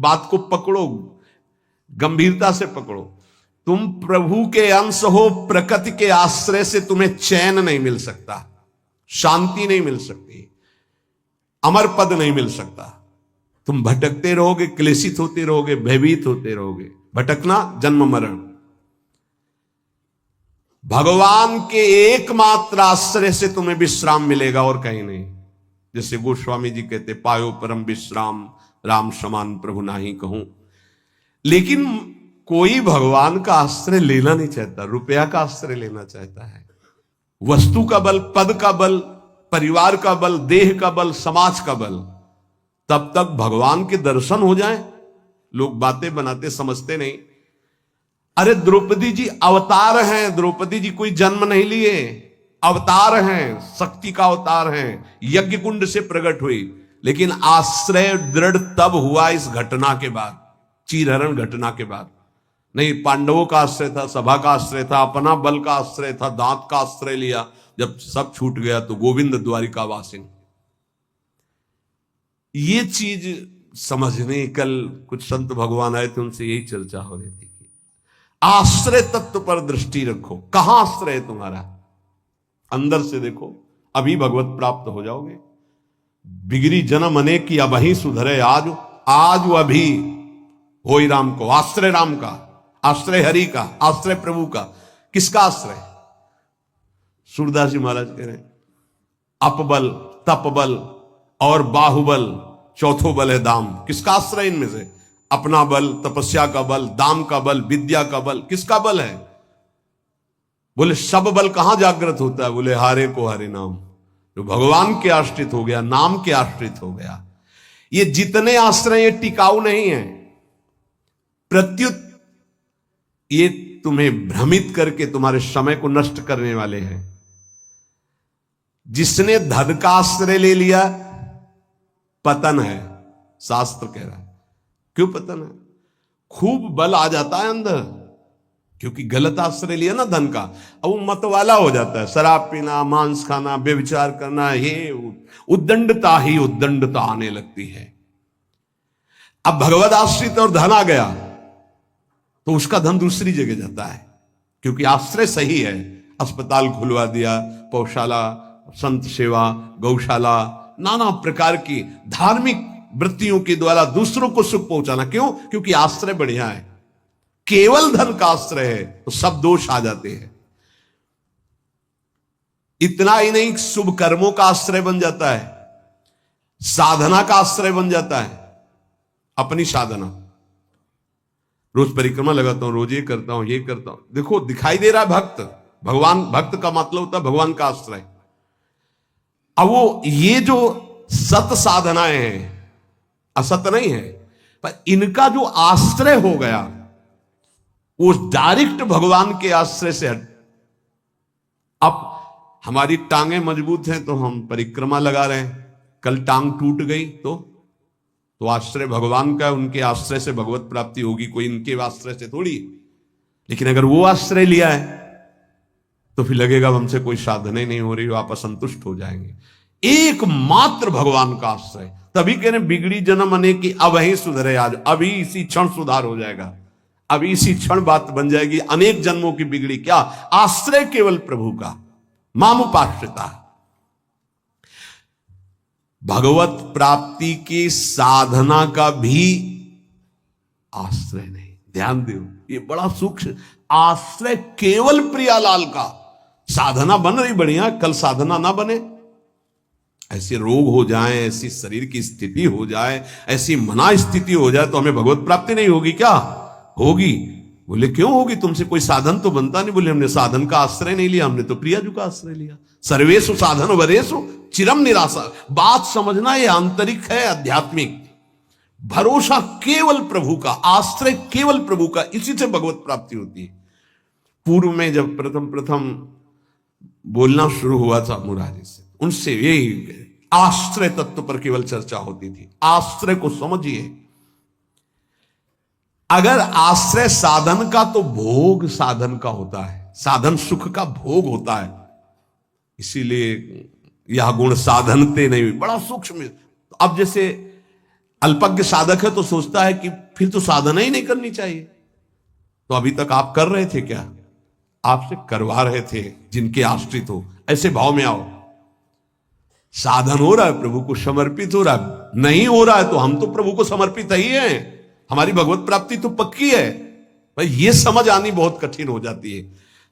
बात को पकड़ो, गंभीरता से पकड़ो। तुम प्रभु के अंश हो, प्रकृति के आश्रय से तुम्हें चैन नहीं मिल सकता, शांति नहीं मिल सकती, अमर पद नहीं मिल सकता। तुम भटकते रहोगे, क्लेशित होते रहोगे, भयभीत होते रहोगे। भटकना जन्म मरण। भगवान के एकमात्र आश्रय से तुम्हें विश्राम मिलेगा और कहीं नहीं। जैसे गोस्वामी जी कहते, पायो परम विश्राम राम समान प्रभु नाही कहूं। लेकिन कोई भगवान का आश्रय लेना नहीं चाहता, रुपया का आश्रय लेना चाहता है। वस्तु का बल, पद का बल, परिवार का बल, देह का बल, समाज का बल। तब तक भगवान के दर्शन हो जाए, लोग बातें बनाते समझते नहीं। अरे द्रौपदी जी अवतार हैं, द्रौपदी जी कोई जन्म नहीं लिए, अवतार हैं, शक्ति का अवतार हैं, यज्ञ कुंड से प्रकट हुई। लेकिन आश्रय दृढ़ तब हुआ इस घटना के बाद, चीरहरण घटना के बाद। नहीं, पांडवों का आश्रय था, सभा का आश्रय था, अपना बल का आश्रय था, दांत का आश्रय लिया। जब सब छूट गया तो गोविंद द्वारिका वासिन। ये चीज समझने, कल कुछ संत भगवान आए थे, उनसे यही चर्चा हो रही थी। आश्रय तत्व पर दृष्टि रखो। कहां आश्रय है तुम्हारा? अंदर से देखो, अभी भगवत प्राप्त हो जाओगे। बिगड़ी जन्म अनेक की अब ही सुधरे आज, आज अभी होई राम को। आश्रय राम का, आश्रय हरि का, आश्रय प्रभु का। किसका आश्रय? सूरदास जी महाराज कह रहे हैं, अपबल, तपबल और बाहुबल, चौथो बल है दाम। किसका आश्रय इनमें से? अपना बल, तपस्या का बल, दाम का बल, विद्या का बल। किसका बल है? बोले सब बल कहां जागृत होता है? बोले हारे को हरे नाम। जो भगवान के आश्रित हो गया, नाम के आश्रित हो गया। ये जितने आश्रय ये टिकाऊ नहीं है, प्रत्युत ये तुम्हें भ्रमित करके तुम्हारे समय को नष्ट करने वाले हैं। जिसने धन का आश्रय ले लिया, पतन है, शास्त्र कह रहा है। क्यों पतन है? खूब बल आ जाता है अंदर, क्योंकि गलत आश्रय लिया ना धन का। अब वो मत वाला हो जाता है, शराब पीना, मांस खाना, व्यभिचार करना, ये उद्दंडता ही उद्दंडता आने लगती है। अब भगवत आश्रित और धन आ गया तो उसका धन दूसरी जगह जाता है, क्योंकि आश्रय सही है। अस्पताल खुलवा दिया, पौशाला, संत सेवा, गौशाला, नाना प्रकार की धार्मिक वृत्तियों के द्वारा दूसरों को सुख पहुंचाना। क्यों? क्योंकि आश्रय बढ़िया है। केवल धन का आश्रय है तो सब दोष आ जाते हैं। इतना ही नहीं, शुभ कर्मों का आश्रय बन जाता है, साधना का आश्रय बन जाता है। अपनी साधना, रोज परिक्रमा लगाता हूं, रोज ये करता हूं, ये करता हूं। देखो दिखाई दे रहा है भक्त, भगवान। भक्त का मतलब होता है भगवान का आश्रय। अब वो ये जो सत साधनाएं हैं, असत नहीं है, पर इनका जो आश्रय हो गया वो डायरेक्ट भगवान के आश्रय से हट। अब हमारी टांगें मजबूत हैं तो हम परिक्रमा लगा रहे हैं, कल टांग टूट गई तो आश्रय भगवान का, उनके आश्रय से भगवत प्राप्ति होगी, कोई इनके आश्रय से थोड़ी। लेकिन अगर वो आश्रय लिया है तो फिर लगेगा हमसे कोई साधना ही नहीं हो रही, आप असंतुष्ट हो जाएंगे। एकमात्र भगवान का आश्रय। तभी कह रहे बिगड़ी जन्म अनेक की अब ही सुधरे आज। अभी इसी क्षण सुधार हो जाएगा, अभी इसी क्षण बात बन जाएगी। अनेक जन्मों की बिगड़ी क्या? आश्रय केवल प्रभु का, मामुपाश्रिता। भगवत प्राप्ति की साधना का भी आश्रय नहीं। ध्यान दो, ये बड़ा सूक्ष्म। आश्रय केवल प्रियालाल का। साधना बन रही बढ़िया, कल साधना ना बने, ऐसे रोग हो जाए, ऐसी शरीर की स्थिति हो जाए, ऐसी मना स्थिति हो जाए तो हमें भगवत प्राप्ति नहीं होगी क्या? होगी। बोले क्यों होगी? तुमसे कोई साधन तो बनता नहीं। बोले हमने साधन का आश्रय नहीं लिया, हमने तो प्रियाजू का आश्रय लिया। सर्वेशु साधन वरेशु चिरम निराशा। बात समझना, ये आंतरिक है, आध्यात्मिक। भरोसा केवल प्रभु का, आश्रय केवल प्रभु का, इसी से भगवत प्राप्ति होती है। पूर्व में जब प्रथम बोलना शुरू हुआ था मुरारी से, उनसे यही आश्रय तत्व पर केवल चर्चा होती थी। आश्रय को समझिए। अगर आश्रय साधन का, तो भोग साधन का होता है, साधन सुख का भोग होता है। इसीलिए यह गुण साधनते नहीं, बड़ा सूक्ष्म। अब जैसे अल्पज्ञ साधक है तो सोचता है कि फिर तो साधना ही नहीं करनी चाहिए। तो अभी तक आप कर रहे थे क्या? आपसे करवा रहे थे जिनके आश्रित हो। ऐसे भाव में आओ। साधन हो रहा है, प्रभु को समर्पित हो रहा है। नहीं हो रहा है तो हम तो प्रभु को समर्पित ही हैं, हमारी भगवत प्राप्ति तो पक्की है। भाई ये समझ आनी बहुत कठिन हो जाती है।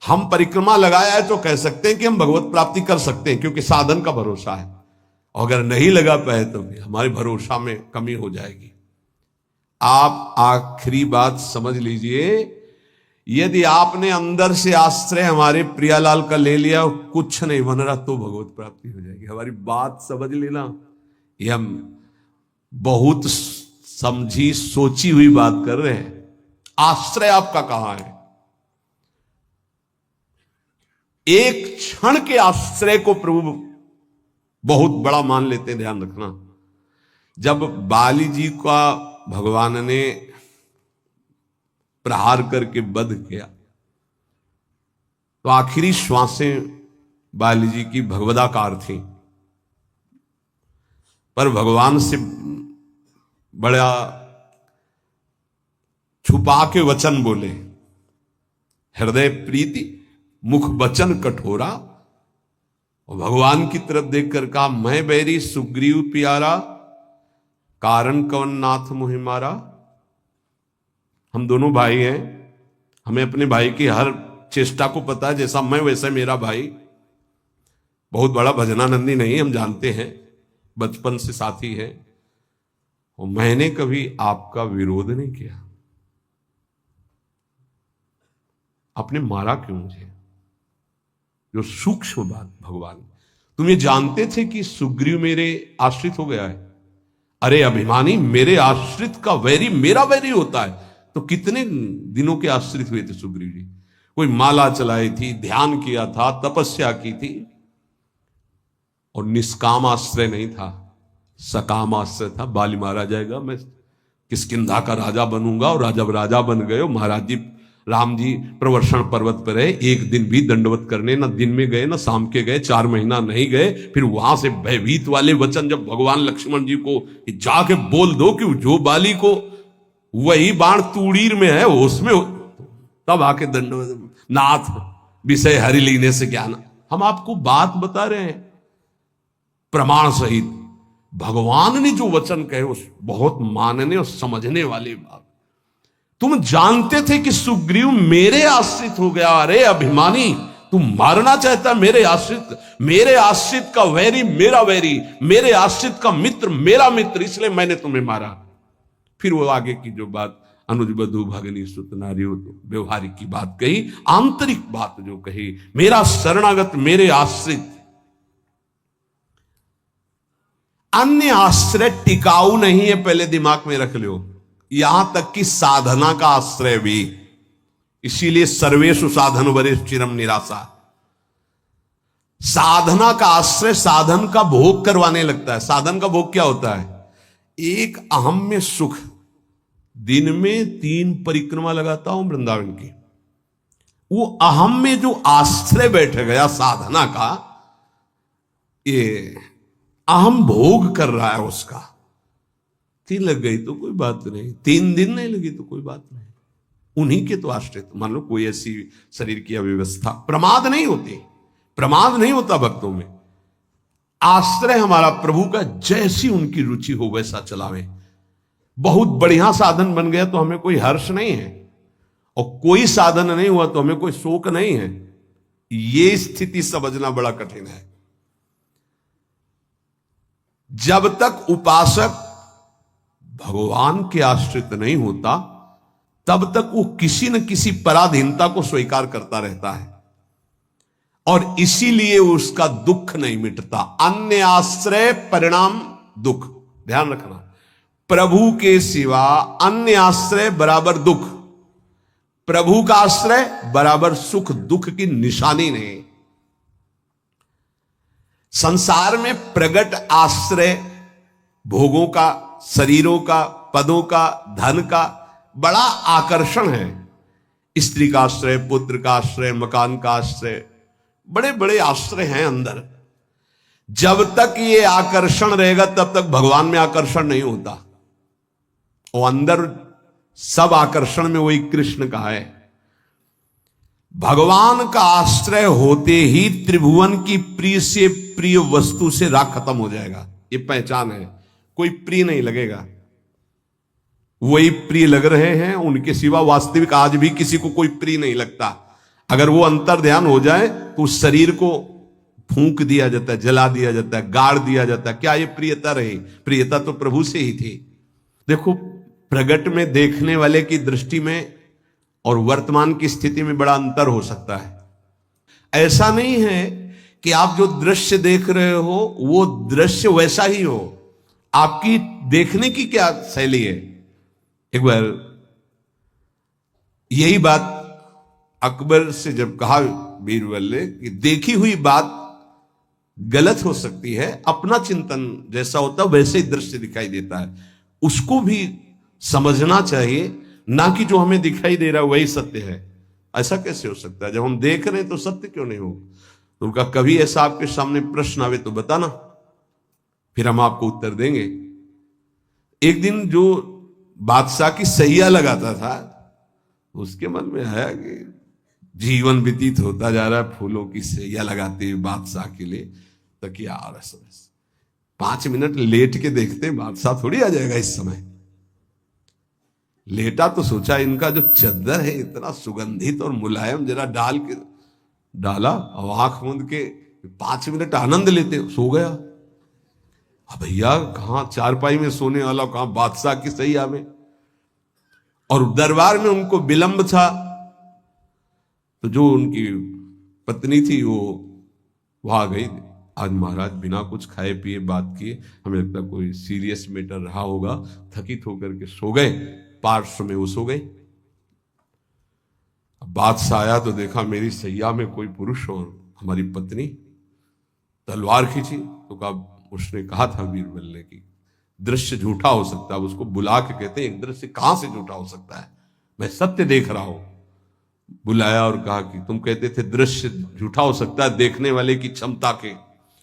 हम परिक्रमा लगाया है तो कह सकते हैं कि हम भगवत प्राप्ति कर सकते हैं, क्योंकि साधन का भरोसा है। और अगर नहीं लगा पाए तो हमारे भरोसा में कमी हो जाएगी। आप आखिरी बात समझ लीजिए, यदि आपने अंदर से आश्रय हमारे प्रियालाल का ले लिया और कुछ नहीं बन रहा तो भगवत प्राप्ति हो जाएगी। हमारी बात समझ लेना। ये हम बहुत समझी सोची हुई बात कर रहे हैं। आश्रय आपका कहां है? एक क्षण के आश्रय को प्रभु बहुत बड़ा मान लेते हैं, ध्यान रखना। जब बाली जी का भगवान ने प्रहार करके वध किया तो आखिरी श्वासें बाली जी की भगवदाकार थी, पर भगवान से बड़ा छुपा के वचन बोले। हृदय प्रीति मुख वचन कठोरा, और भगवान की तरफ देखकर कहा, मैं बैरी सुग्रीव प्यारा, कारण कवन नाथ मोहि मारा। हम दोनों भाई हैं, हमें अपने भाई की हर चेष्टा को पता है। जैसा मैं वैसा मेरा भाई। बहुत बड़ा भजनानंदी नहीं, हम जानते हैं, बचपन से साथी है। और मैंने कभी आपका विरोध नहीं किया। आपने मारा क्यों मुझे? जो सूक्ष्म बात भगवान, तुम ये जानते थे कि सुग्रीव मेरे आश्रित हो गया है? अरे अभिमानी, मेरे आश्रित का वैरी मेरा वैरी होता है। तो कितने दिनों के आश्रित हुए थे सुग्रीव जी? कोई माला चलाई थी, ध्यान किया था, तपस्या की थी, और निष्काम आश्रय नहीं था, सकाम आश्रय था। बाली मारा जाएगा, मैं किष्किंधा का राजा बनूंगा। और जब राजा बन गए, महाराज जी राम जी प्रवर्षण पर्वत पर रहे, एक दिन भी दंडवत करने न दिन में गए न शाम के गए, 4 महीना नहीं गए। फिर वहां से भयभीत वाले वचन जब भगवान लक्ष्मण जी को जाके बोल दो कि जो बाली को वही बाण तूड़ीर में है उसमें, तब आके दंडवत, नाथ विषय हरि लीने से ज्ञान। हम आपको बात बता रहे हैं प्रमाण सहित। भगवान ने जो वचन कहे उस बहुत मानने और समझने वाली बात। तुम जानते थे कि सुग्रीव मेरे आश्रित हो गया। अरे अभिमानी, तुम मारना चाहता मेरे आश्रित का वैरी मेरा वैरी, मेरे आश्रित का मित्र मेरा मित्र, इसलिए मैंने तुम्हें मारा। फिर वो आगे की जो बात अनुज बधु भगनी सुत नारी व्यवहारिक की बात कही, आंतरिक बात जो कही, मेरा शरणागत मेरे आश्रित। अन्य आश्रय टिकाऊ नहीं है, पहले दिमाग में रख लो। यहां तक कि साधना का आश्रय भी। इसीलिए सर्वेषु साधन वरेषु चिरम निराशा। साधना का आश्रय साधन का भोग करवाने लगता है। साधन का भोग क्या होता है? एक अहम में सुख। दिन में 3 परिक्रमा लगाता हूं वृंदावन की, वो अहम में जो आश्रय बैठ गया साधना का, ये अहम भोग कर रहा है उसका। 3 लग गई तो कोई बात नहीं, 3 दिन नहीं लगी तो कोई बात नहीं, उन्हीं के तो आश्रित। मान लो कोई ऐसी शरीर की अव्यवस्था, प्रमाद नहीं होती, प्रमाद नहीं होता भक्तों में। आश्रय हमारा प्रभु का, जैसी उनकी रुचि हो वैसा चलावे। बहुत बढ़िया साधन बन गया तो हमें कोई हर्ष नहीं है, और कोई साधन नहीं हुआ तो हमें कोई शोक नहीं है। ये स्थिति समझना बड़ा कठिन है। जब तक उपासक भगवान के आश्रित नहीं होता तब तक वो किसी न किसी पराधीनता को स्वीकार करता रहता है, और इसीलिए उसका दुख नहीं मिटता। अन्य आश्रय परिणाम दुख। ध्यान रखना, प्रभु के सिवा अन्य आश्रय बराबर दुख, प्रभु का आश्रय बराबर सुख। दुख की निशानी नहीं। संसार में प्रगट आश्रय भोगों का, शरीरों का, पदों का, धन का बड़ा आकर्षण है। स्त्री का आश्रय, पुत्र का आश्रय, मकान का आश्रय, बड़े बड़े आश्रय हैं अंदर। जब तक ये आकर्षण रहेगा तब तक भगवान में आकर्षण नहीं होता। और अंदर सब आकर्षण में वही कृष्ण का है। भगवान का आश्रय होते ही त्रिभुवन की प्रिय से प्रिय वस्तु से राग खत्म हो जाएगा। ये पहचान है, कोई प्रिय नहीं लगेगा। वही प्रिय लग रहे हैं, उनके सिवा वास्तविक आज भी किसी को कोई प्रिय नहीं लगता। अगर वो अंतर ध्यान हो जाए तो उस शरीर को फूंक दिया जाता है, जला दिया जाता है, गाड़ दिया जाता है। क्या ये प्रियता रही? प्रियता तो प्रभु से ही थी। देखो, प्रगट में देखने वाले की दृष्टि में और वर्तमान की स्थिति में बड़ा अंतर हो सकता है। ऐसा नहीं है कि आप जो दृश्य देख रहे हो वो दृश्य वैसा ही हो, आपकी देखने की क्या शैली है। एक बार यही बात अकबर से जब कहा बीरबल ने कि देखी हुई बात गलत हो सकती है, अपना चिंतन जैसा होता है वैसे ही दृश्य दिखाई देता है, उसको भी समझना चाहिए, ना कि जो हमें दिखाई दे रहा है वही सत्य है। ऐसा कैसे हो सकता है? जब हम देख रहे हैं तो सत्य क्यों नहीं हो? तो उनका कभी ऐसा आपके सामने प्रश्न आवे तो बताना, फिर हम आपको उत्तर देंगे। एक दिन जो बादशाह की सैया लगाता था, उसके मन में आया कि जीवन व्यतीत होता जा रहा है फूलों की सैया लगाते हुए बादशाह के लिए, तकिया आ रहा है। 5 मिनट लेट के देखते बादशाह थोड़ी आ जाएगा इस समय। लेटा तो सोचा इनका जो चद्दर है इतना सुगंधित और मुलायम, जरा डाल के डाला और आंख मूंद के 5 मिनट आनंद लेते, सो गया। अब भैया कहां चारपाई में सोने वाला, कहां बादशाह की सैया में। और दरबार में उनको विलंब था, तो जो उनकी पत्नी थी वो वहां गई। आज महाराज बिना कुछ खाए पिए बात किए, हमें लगता कोई सीरियस मैटर रहा होगा, थकित होकर के सो गए। पार्श्व में वो सो गए। बादशाह आया तो देखा मेरी सैया में कोई पुरुष और हमारी पत्नी। तलवार खींची तो कहा, उसने कहा था बीरबल ने कि दृश्य झूठा हो सकता है। उसको बुला के कहते हैं एक दृश्य कहां से झूठा हो सकता है, मैं सत्य देख रहा हूं। बुलाया और कहा कि तुम कहते थे दृश्य झूठा हो सकता है, देखने वाले की क्षमता के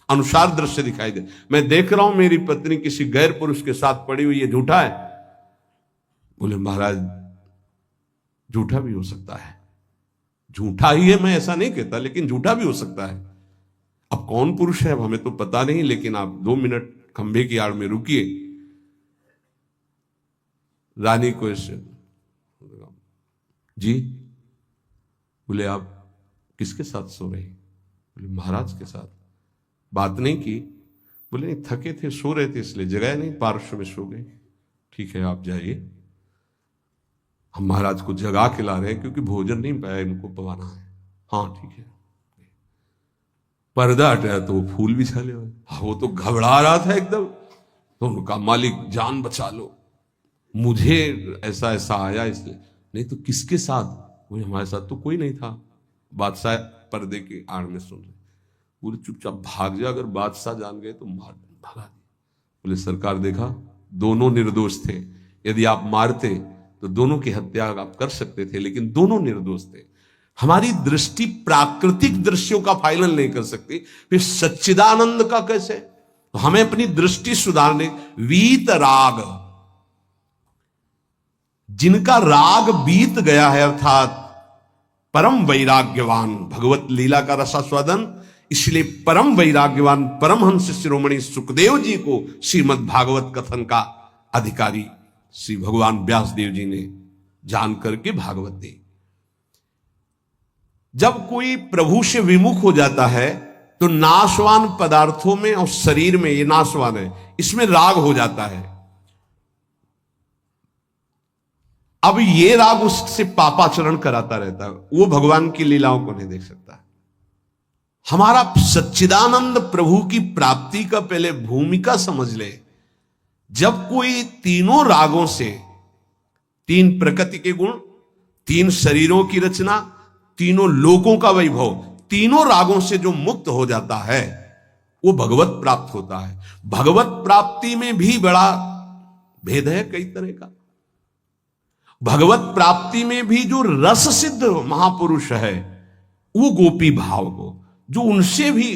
अनुसार दृश्य दिखाई दे। मैं देख रहा हूं मेरी पत्नी किसी गैर पुरुष के साथ पड़ी हुई, ये झूठा है? बोले महाराज झूठा भी हो सकता है। झूठा ही है मैं ऐसा नहीं कहता, लेकिन झूठा भी हो सकता है। अब कौन पुरुष है अब हमें तो पता नहीं, लेकिन आप 2 मिनट खंभे की आड़ में रुकिए। रानी को जी, बोले आप किसके साथ सो रहे? बोले महाराज के साथ। बात नहीं की? बोले नहीं, थके थे, सो रहे थे इसलिए जगाया नहीं, पार्श्व में सो गए। ठीक है आप जाइए, हम महाराज को जगा के ला रहे हैं क्योंकि भोजन नहीं पाया, इनको पवाना है। हाँ ठीक है। पर्दा हटाया तो वो फूल बिछा ले। हाँ, वो तो घबरा रहा था एकदम। तो उनका मालिक जान बचा लो, मुझे ऐसा ऐसा आया इसलिए। नहीं तो किसके साथ? वो हमारे साथ तो कोई नहीं था। बादशाह पर्दे के आड़ में सुन रहे। बोले चुपचाप भाग जा, अगर बादशाह जान गए तो मार भगा दे। बोले सरकार देखा दोनों निर्दोष थे, यदि आप मारते तो दोनों की हत्या आप कर सकते थे, लेकिन दोनों निर्दोष थे। हमारी दृष्टि प्राकृतिक दृश्यों का फाइनल नहीं कर सकती, फिर सच्चिदानंद का कैसे? तो हमें अपनी दृष्टि सुधारने, वीत राग, जिनका राग बीत गया है, अर्थात परम वैराग्यवान, भगवत लीला का रसास्वादन, इसलिए परम वैराग्यवान परमहंस शिरोमणि सुखदेव जी को श्रीमद् भागवत कथन का अधिकारी श्री भगवान व्यास देव जी ने जान करके भागवत दी। जब कोई प्रभु से विमुख हो जाता है तो नाशवान पदार्थों में और शरीर में, ये नाशवान है, इसमें राग हो जाता है। अब ये राग उससे पापाचरण कराता रहता है, वो भगवान की लीलाओं को नहीं देख सकता। हमारा सच्चिदानंद प्रभु की प्राप्ति का पहले भूमिका समझ ले। जब कोई तीनों रागों से, 3 प्रकृति के गुण, 3 शरीरों की रचना, तीनों लोकों का वैभव, तीनों रागों से जो मुक्त हो जाता है वो भगवत प्राप्त होता है। भगवत प्राप्ति में भी बड़ा भेद है कई तरह का। भगवत प्राप्ति में भी जो रस सिद्ध महापुरुष है, वो गोपी भाव को, जो उनसे भी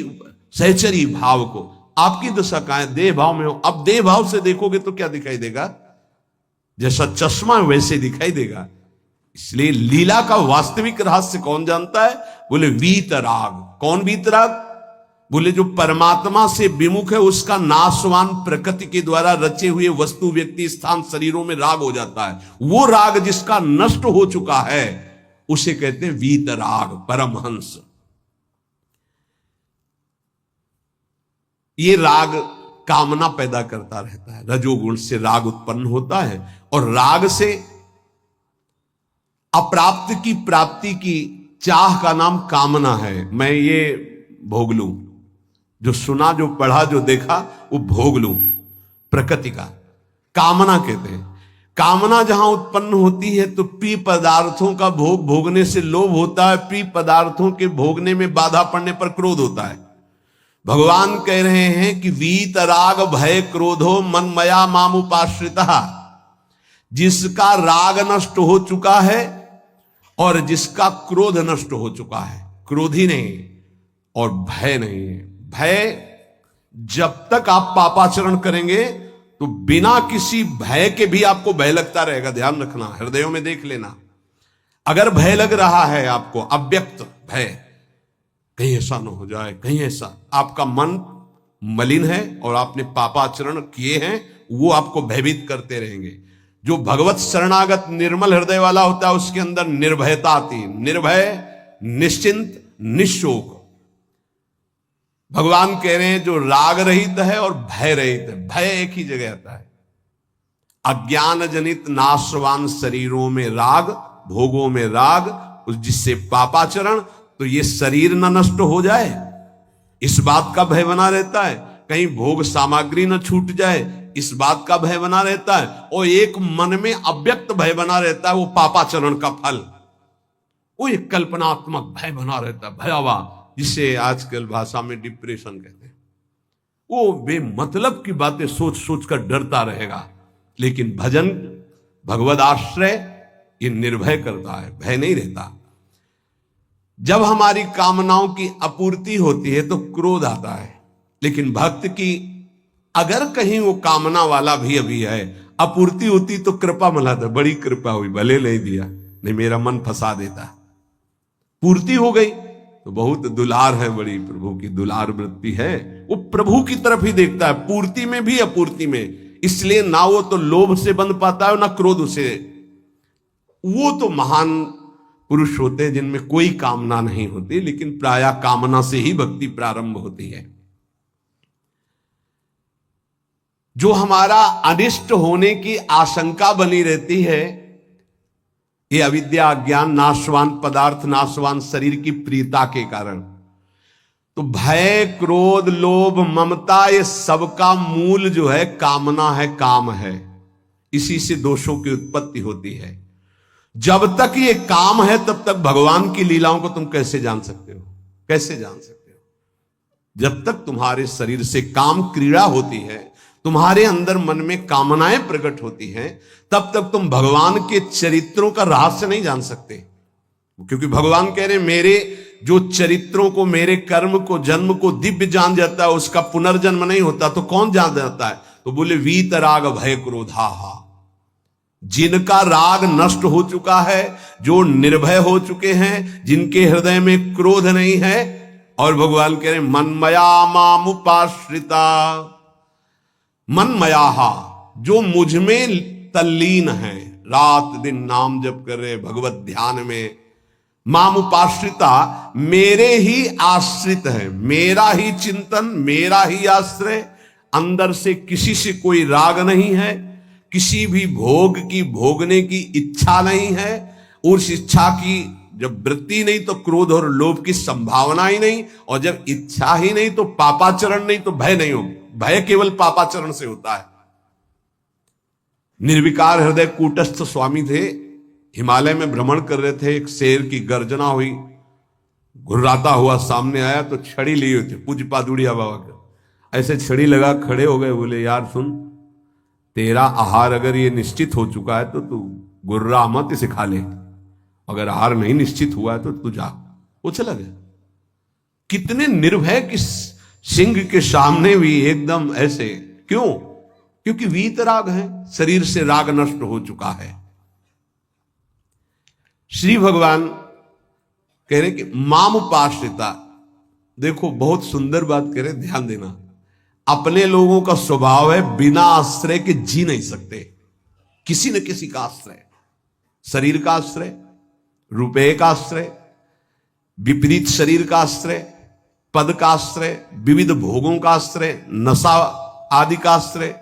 सहचरी भाव को, आपकी दशा कहां है? देह भाव में हो। अब देह भाव से देखोगे तो क्या दिखाई देगा? जैसा चश्मा वैसे दिखाई देगा। इसलिए लीला का वास्तविक रहस्य कौन जानता है? बोले वीतराग। कौन वीतराग? बोले जो परमात्मा से विमुख है उसका नाशवान प्रकृति के द्वारा रचे हुए वस्तु, व्यक्ति, स्थान, शरीरों में राग हो जाता है। वो राग जिसका नष्ट हो चुका है उसे कहते हैं वीतराग, परमहंस। ये राग कामना पैदा करता रहता है। रजोगुण से राग उत्पन्न होता है और राग से अप्राप्त की प्राप्ति की चाह का नाम कामना है। मैं ये भोग लूं, जो सुना, जो पढ़ा, जो देखा वो भोग लूं, प्रकृति का कामना कहते हैं। कामना जहां उत्पन्न होती है तो प्रिय पदार्थों का भोग भोगने से लोभ होता है, प्रिय पदार्थों के भोगने में बाधा पड़ने पर क्रोध होता है। भगवान कह रहे हैं कि वीतराग भय क्रोधो मन मया मामुपाश्रिता। जिसका राग नष्ट हो चुका है और जिसका क्रोध नष्ट हो चुका है, क्रोध ही नहीं और भय नहीं है। भय, जब तक आप पापाचरण करेंगे तो बिना किसी भय के भी आपको भय लगता रहेगा। ध्यान रखना, हृदयों में देख लेना। अगर भय लग रहा है आपको, अव्यक्त भय, कहीं ऐसा ना हो जाए, कहीं ऐसा, आपका मन मलिन है और आपने पापाचरण किए हैं, वो आपको भयभीत करते रहेंगे। जो भगवत शरणागत निर्मल हृदय वाला होता है उसके अंदर निर्भयता आती है। निर्भय, निश्चिंत, निशोक। भगवान कह रहे हैं जो राग रहित है और भय रहित है। भय एक ही जगह आता है। अज्ञान जनित नाशवान शरीरों में राग, भोगों में राग, जिससे पापाचरण, तो ये शरीर न नष्ट हो जाए इस बात का भय बना रहता है, कहीं भोग सामग्री न छूट जाए इस बात का भय बना रहता है, और एक मन में अव्यक्त भय बना रहता है, वो पापाचरण का फल, वो एक कल्पनात्मक भय बना रहता है, भयावह, जिसे आजकल भाषा में डिप्रेशन कहते हैं। वो बेमतलब की बातें सोच सोच कर डरता रहेगा। लेकिन भजन, भगवद आश्रय, ये निर्भय करता है, भय नहीं रहता। जब हमारी कामनाओं की अपूर्ति होती है तो क्रोध आता है, लेकिन भक्त की अगर कहीं वो कामना वाला भी अभी है, अपूर्ति होती तो कृपा मनाता, बड़ी कृपा हुई, भले नहीं दिया, नहीं मेरा मन फंसा देता। पूर्ति हो गई तो बहुत दुलार है, बड़ी प्रभु की दुलार वृत्ति है, वो प्रभु की तरफ ही देखता है, पूर्ति में भी अपूर्ति में। इसलिए ना वो तो लोभ से बंध पाता है ना क्रोध से। वो तो महान पुरुष होते हैं जिनमें कोई कामना नहीं होती, लेकिन प्रायः कामना से ही भक्ति प्रारंभ होती है। जो हमारा अनिष्ट होने की आशंका बनी रहती है, ये अविद्या, अज्ञान, नाशवान पदार्थ, नाशवान शरीर की प्रियता के कारण। तो भय, क्रोध, लोभ, ममता, ये सबका मूल जो है कामना है, काम है। इसी से दोषों की उत्पत्ति होती है। जब तक ये काम है तब तक भगवान की लीलाओं को तुम कैसे जान सकते हो? कैसे जान सकते हो? जब तक तुम्हारे शरीर से काम क्रीड़ा होती है, तुम्हारे अंदर मन में कामनाएं प्रकट होती हैं, तब तक तुम भगवान के चरित्रों का रहस्य नहीं जान सकते। क्योंकि भगवान कह रहे मेरे जो चरित्रों को, मेरे कर्म को, जन्म को दिव्य जान जाता है, उसका पुनर्जन्म नहीं होता, तो कौन जान जाता है? तो बोले वीतराग भय क्रोधा। जिनका राग नष्ट हो चुका है, जो निर्भय हो चुके हैं, जिनके हृदय में क्रोध नहीं है, और भगवान कह रहे मनमया मामुपाश्रिता, मनमयाहा, जो मुझ में तल्लीन है, रात दिन नाम जप कर रहे, भगवत ध्यान में, मामुपाश्रिता, मेरे ही आश्रित है, मेरा ही चिंतन, मेरा ही आश्रय, अंदर से किसी से कोई राग नहीं है, किसी भी भोग की, भोगने की इच्छा नहीं है, उस इच्छा की जब वृत्ति नहीं तो क्रोध और लोभ की संभावना ही नहीं, और जब इच्छा ही नहीं तो पापाचरण नहीं, तो भय नहीं होगा। भय केवल पापाचरण से होता है। निर्विकार हृदय कूटस्थ स्वामी थे, हिमालय में भ्रमण कर रहे थे, एक शेर की गर्जना हुई, घुर्राता हुआ सामने आया तो छड़ी लिए हुए थे, पूज्य पादुड़िया बाबा का, ऐसे छड़ी लगा खड़े हो गए, बोले यार सुन, तेरा आहार अगर ये निश्चित हो चुका है तो तू गुर्रा मत, इसे खा ले, अगर आहार नहीं निश्चित हुआ है तो तू जा। वो चला गया। कितने निर्भय कि सिंह के सामने भी एकदम ऐसे, क्यों? क्योंकि वीतराग है, शरीर से राग नष्ट हो चुका है। श्री भगवान कह रहे कि माम उपाश्रिता, देखो बहुत सुंदर बात कह रहे, ध्यान देना। अपने लोगों का स्वभाव है बिना आश्रय के जी नहीं सकते, किसी न किसी का आश्रय, शरीर का आश्रय, रुपये का आश्रय, विपरीत शरीर का आश्रय, पद का आश्रय, विविध भोगों का आश्रय, नशा आदि का आश्रय,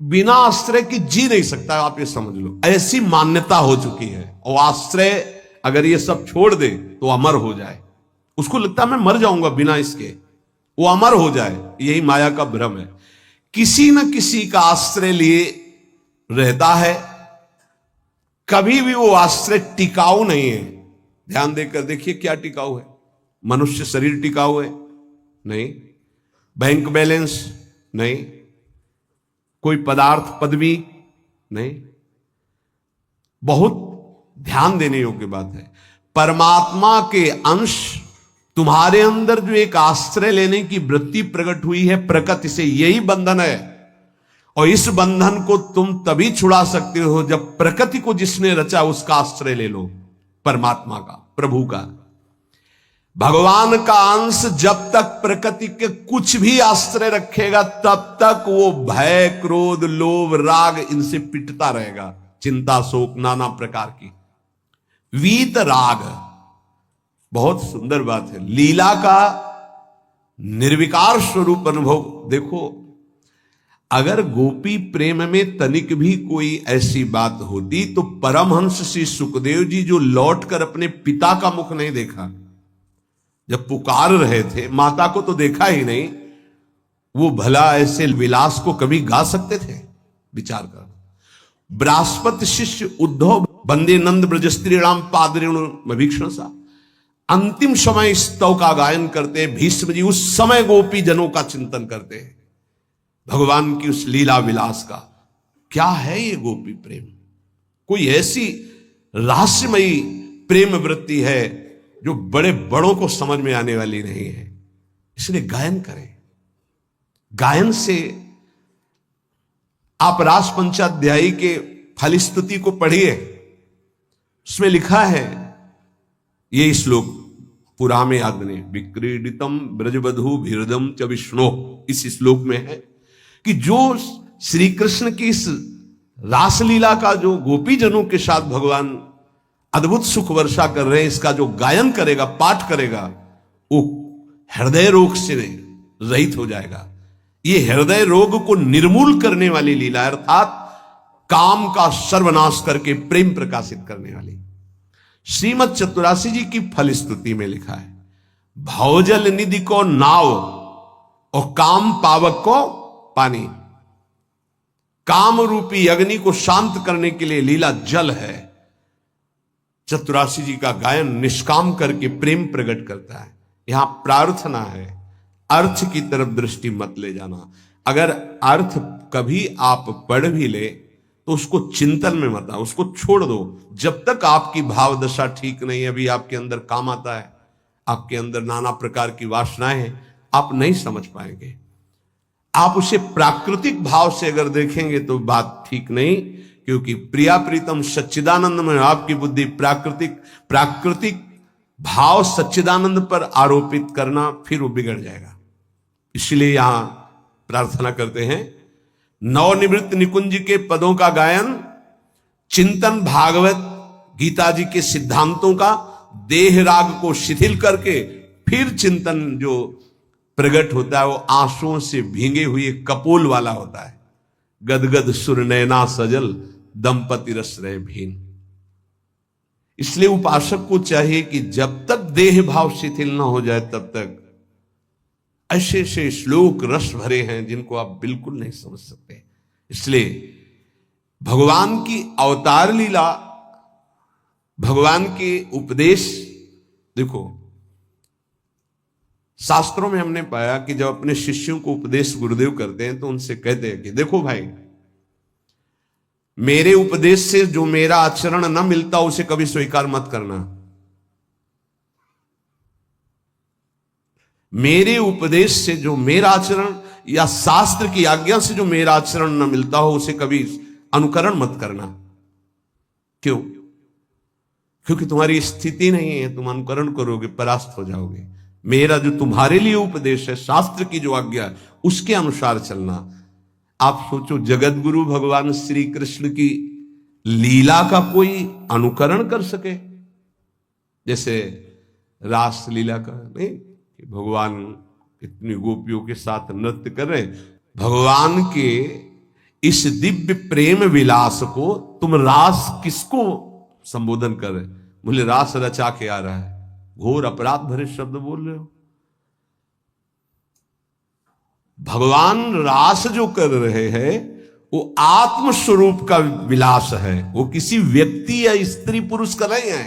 बिना आश्रय की जी नहीं सकता। आप ये समझ लो, ऐसी मान्यता हो चुकी है। और आश्रय अगर ये सब छोड़ दे तो अमर हो जाए, उसको लगता है मैं मर जाऊंगा बिना इसके, वो अमर हो जाए। यही माया का भ्रम है। किसी न किसी का आश्रय लिए रहता है, कभी भी वो आश्रय टिकाऊ नहीं है। ध्यान देकर देखिए क्या टिकाऊ है। मनुष्य शरीर टिकाऊ है? नहीं। Bank balance? नहीं। कोई पदार्थ पदवी? नहीं। बहुत ध्यान देने योग्य बात है। परमात्मा के अंश तुम्हारे अंदर जो एक आश्रय लेने की वृत्ति प्रकट हुई है प्रकृति से, यही बंधन है। और इस बंधन को तुम तभी छुड़ा सकते हो जब प्रकृति को जिसने रचा उसका आश्रय ले लो, परमात्मा का, प्रभु का। भगवान का अंश जब तक प्रकृति के कुछ भी आश्रय रखेगा तब तक वो भय, क्रोध, लोभ, राग इनसे पिटता रहेगा, चिंता, शोक, नाना प्रकार की। वीत राग, बहुत सुंदर बात है। लीला का निर्विकार स्वरूप अनुभव देखो। अगर गोपी प्रेम में तनिक भी कोई ऐसी बात होती तो परमहंस श्री सुखदेव जी जो लौटकर अपने पिता का मुख नहीं देखा, जब पुकार रहे थे, माता को तो देखा ही नहीं, वो भला ऐसे विलास को कभी गा सकते थे? विचार कर। बृहस्पति शिष्य उद्धव बंदे नंद ब्रज स्त्रीराम पादरेणु भीक्षण सा, अंतिम समय स्तव का गायन करते। भीष्म जी उस समय गोपी जनों का चिंतन करते हैं, भगवान की उस लीला विलास का। क्या है ये गोपी प्रेम? कोई ऐसी रहस्यमयी प्रेम वृत्ति है जो बड़े बड़ों को समझ में आने वाली नहीं है। इसलिए गायन करें। गायन से आप रास पंचाध्यायी के फलस्तुति को पढ़िए, उसमें लिखा है ये श्लोक, पुरा में याद नहीं, विक्रीडितम ब्रजबधु भीरदम च विष्णु, इस श्लोक में है कि जो श्री कृष्ण की इस रासलीला का जो गोपी जनों के साथ भगवान अद्भुत सुख वर्षा कर रहे हैं, इसका जो गायन करेगा, पाठ करेगा, वो हृदय रोग से रहित हो जाएगा। ये हृदय रोग को निर्मूल करने वाली लीला, अर्थात काम का सर्वनाश करके प्रेम प्रकाशित करने वाली। श्रीमद चतुरासी जी की फलस्तुति में लिखा है, भवजल निधि को नाव और काम पावक को पानी। काम रूपी अग्नि को शांत करने के लिए लीला जल है। चतुरासी जी का गायन निष्काम करके प्रेम प्रकट करता है। यहां प्रार्थना है, अर्थ की तरफ दृष्टि मत ले जाना। अगर अर्थ कभी आप पढ़ भी ले तो उसको चिंतन में मत आओ, उसको छोड़ दो। जब तक आपकी भाव दशा ठीक नहीं है, अभी आपके अंदर काम आता है, आपके अंदर नाना प्रकार की वासनाएं हैं, आप नहीं समझ पाएंगे। आप उसे प्राकृतिक भाव से अगर देखेंगे तो बात ठीक नहीं, क्योंकि प्रिया प्रीतम सच्चिदानंद में आपकी बुद्धि प्राकृतिक भाव सच्चिदानंद पर आरोपित करना, फिर वो बिगड़ जाएगा। इसलिए यहां प्रार्थना करते हैं, नवनिवृत्त निकुंज के पदों का गायन, चिंतन भागवत गीता जी के सिद्धांतों का, देह राग को शिथिल करके फिर चिंतन जो प्रकट होता है वो आंसुओं से भींगे हुए कपोल वाला होता है। गदगद सुर नैना सजल दंपति रस रहे भीन। इसलिए उपासक को चाहिए कि जब तक देह भाव शिथिल ना हो जाए तब तक ऐसे ऐसे श्लोक रस भरे हैं जिनको आप बिल्कुल नहीं समझ सकते। इसलिए भगवान की अवतार लीला, भगवान के उपदेश, देखो शास्त्रों में हमने पाया कि जब अपने शिष्यों को उपदेश गुरुदेव करते हैं तो उनसे कहते हैं कि देखो भाई, मेरे उपदेश से जो मेरा आचरण न मिलता उसे कभी स्वीकार मत करना। मेरे उपदेश से जो मेरा आचरण या शास्त्र की आज्ञा से जो मेरा आचरण न मिलता हो उसे कभी अनुकरण मत करना। क्यों? क्योंकि तुम्हारी स्थिति नहीं है, तुम अनुकरण करोगे परास्त हो जाओगे। मेरा जो तुम्हारे लिए उपदेश है, शास्त्र की जो आज्ञा है, उसके अनुसार चलना। आप सोचो, जगत गुरु भगवान श्री कृष्ण की लीला का कोई अनुकरण कर सके? जैसे रास लीला का नहीं, भगवान इतनी गोपियों के साथ नृत्य कर रहे, भगवान के इस दिव्य प्रेम विलास को तुम रास किसको संबोधन कर रहे? बोले रास रचा के आ रहा है। घोर अपराध भरे शब्द बोल रहे हो। भगवान रास जो कर रहे हैं वो आत्म स्वरूप का विलास है, वो किसी व्यक्ति या स्त्री पुरुष का नहीं है।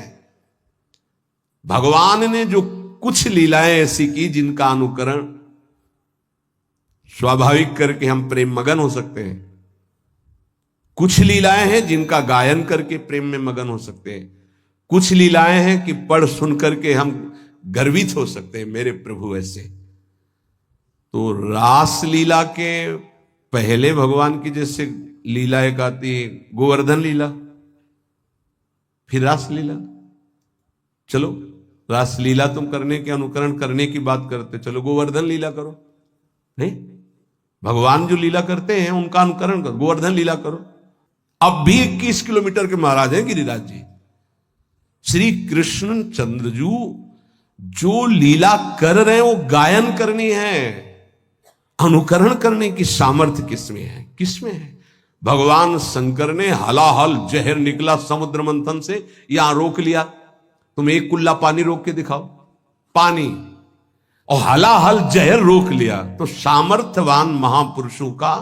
भगवान ने जो कुछ लीलाएं ऐसी की जिनका अनुकरण स्वाभाविक करके हम प्रेम मगन हो सकते हैं, कुछ लीलाएं हैं जिनका गायन करके प्रेम में मगन हो सकते हैं, कुछ लीलाएं हैं कि पढ़ सुन करके हम गर्वित हो सकते हैं, मेरे प्रभु ऐसे। तो रास लीला के पहले भगवान की जैसे लीला एक आती है गोवर्धन लीला, फिर रास लीला। चलो रास लीला तुम करने के अनुकरण करने की बात करते, चलो गोवर्धन लीला करो। नहीं, भगवान जो लीला करते हैं उनका अनुकरण करो, गोवर्धन लीला करो। अब भी 21 किलोमीटर के महाराज हैं गिरिराज जी। श्री कृष्ण चंद्रजू जो लीला कर रहे हैं वो गायन करनी है, अनुकरण करने की सामर्थ्य किसमें है? किसमें है? भगवान शंकर ने हलाहल जहर निकला समुद्र मंथन से, यहां रोक लिया, तुम एक कुल्ला पानी रोक के दिखाओ, पानी, और हलाहल जहर रोक लिया। तो सामर्थ्यवान महापुरुषों का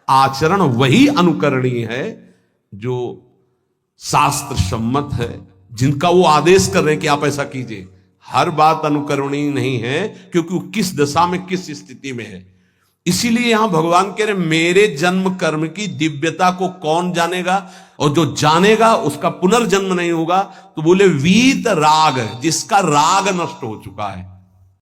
आचरण वही अनुकरणीय है जो शास्त्र सम्मत है, जिनका वो आदेश कर रहे हैं कि आप ऐसा कीजिए। हर बात अनुकरणीय नहीं है, क्योंकि वो किस दशा में किस स्थिति में है। इसीलिए यहां भगवान कह रहे मेरे जन्म कर्म की दिव्यता को कौन जानेगा, और जो जानेगा उसका पुनर्जन्म नहीं होगा। तो बोले वीत राग, जिसका राग नष्ट हो चुका है,